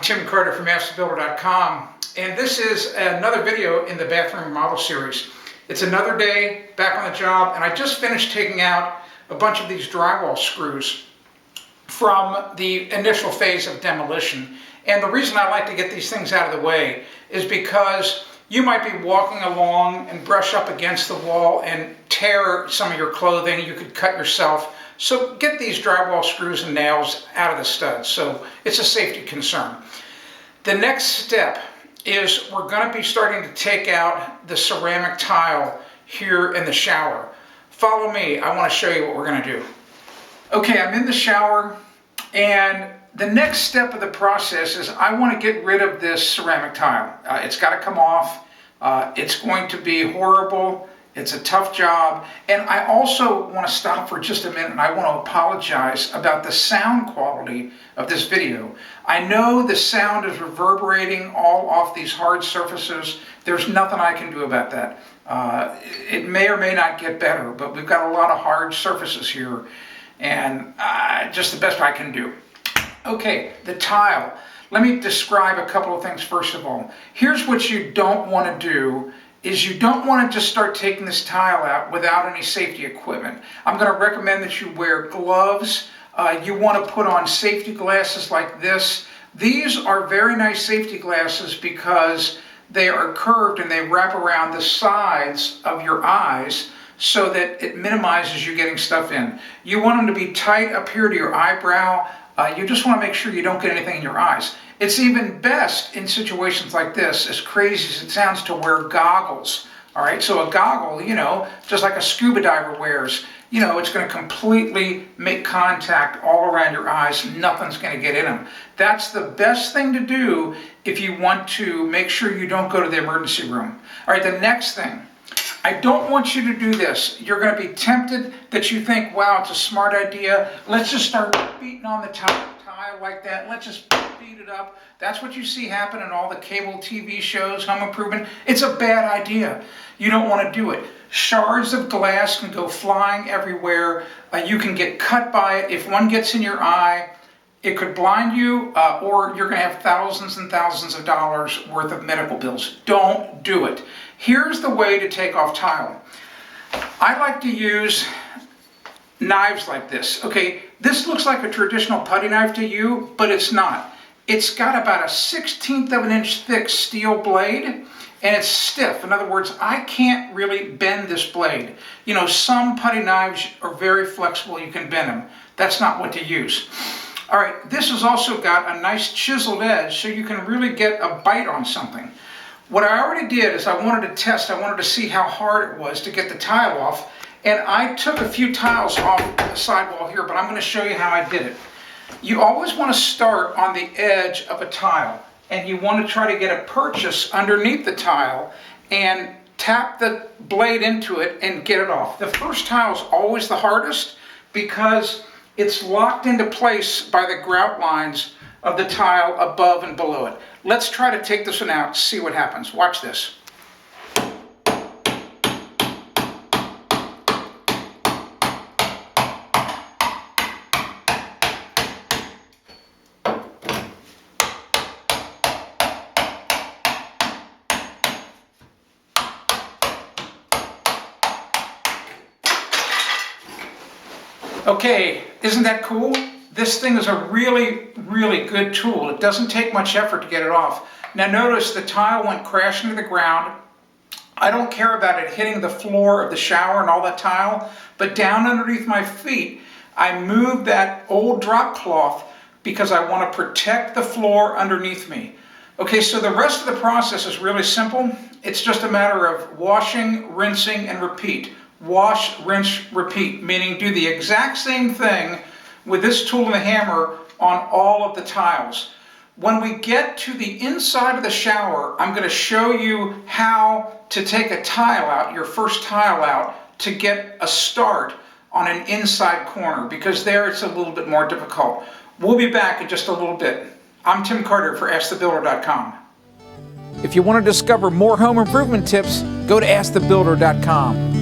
Tim Carter from AskTheBuilder.com, and this is another video in the bathroom remodel series. It's another day back on the job, and I just finished taking out a bunch of these drywall screws from the initial phase of demolition. And the reason I like to get these things out of the way is because you might be walking along and brush up against the wall and tear some of your clothing. You could cut yourself. So get these drywall screws and nails out of the studs. So it's a safety concern. The next step is we're going to be starting to take out the ceramic tile here in the shower. Follow me. I want to show you what we're going to do. Okay, I'm in the shower, and the next step of the process is I want to get rid of this ceramic tile. It's got to come off. It's going to be horrible. It's a tough job. And I also want to stop for just a minute, and I want to apologize about the sound quality of this video. I know the sound is reverberating all off these hard surfaces. There's nothing I can do about that. It may or may not get better, but we've got a lot of hard surfaces here, and just the best I can do. Okay, the tile. Let me describe a couple of things first of all. Here's what you don't want to do is you don't want to just start taking this tile out without any safety equipment. I'm going to recommend that you wear gloves. You want to put on safety glasses like this. These are very nice safety glasses because they are curved and they wrap around the sides of your eyes so that it minimizes you getting stuff in. You want them to be tight up here to your eyebrow. You just want to make sure you don't get anything in your eyes. It's even best in situations like this, as crazy as it sounds, to wear goggles. All right, so a goggle, just like a scuba diver wears, it's going to completely make contact all around your eyes. Nothing's going to get in them. That's the best thing to do if you want to make sure you don't go to the emergency room. All right, the next thing. I don't want you to do this. You're going to be tempted that you think, wow, it's a smart idea. Let's just start beating on the tile like that. Let's just beat it up. That's what you see happen in all the cable TV shows, home improvement. It's a bad idea. You don't want to do it. Shards of glass can go flying everywhere. You can get cut by it. If one gets in your eye, it could blind you, or you're going to have thousands and thousands of dollars worth of medical bills. Don't do it. Here's the way to take off tile. I like to use knives like this. Okay, this looks like a traditional putty knife to you, but it's not. It's got about a 1/16 of an inch thick steel blade, and it's stiff. In other words, I can't really bend this blade. Some putty knives are very flexible. You can bend them. That's not what to use. All right, this has also got a nice chiseled edge, so you can really get a bite on something. What I already did is I wanted to test, I wanted to see how hard it was to get the tile off, and I took a few tiles off the sidewall here, but I'm going to show you how I did it. You always want to start on the edge of a tile, and you want to try to get a purchase underneath the tile and tap the blade into it and get it off. The first tile is always the hardest because it's locked into place by the grout lines of the tile above and below it. Let's try to take this one out, see what happens. Watch this. Okay, isn't that cool? This thing is a really, really good tool. It doesn't take much effort to get it off. Now notice the tile went crashing to the ground. I don't care about it hitting the floor of the shower and all that tile, but down underneath my feet, I moved that old drop cloth because I want to protect the floor underneath me. Okay, so the rest of the process is really simple. It's just a matter of washing, rinsing, and repeat. Wash, rinse, repeat, meaning do the exact same thing with this tool and the hammer on all of the tiles. When we get to the inside of the shower, I'm going to show you how to take a tile out, your first tile out, to get a start on an inside corner, because there it's a little bit more difficult. We'll be back in just a little bit. I'm Tim Carter for AskTheBuilder.com. If you want to discover more home improvement tips, go to AskTheBuilder.com.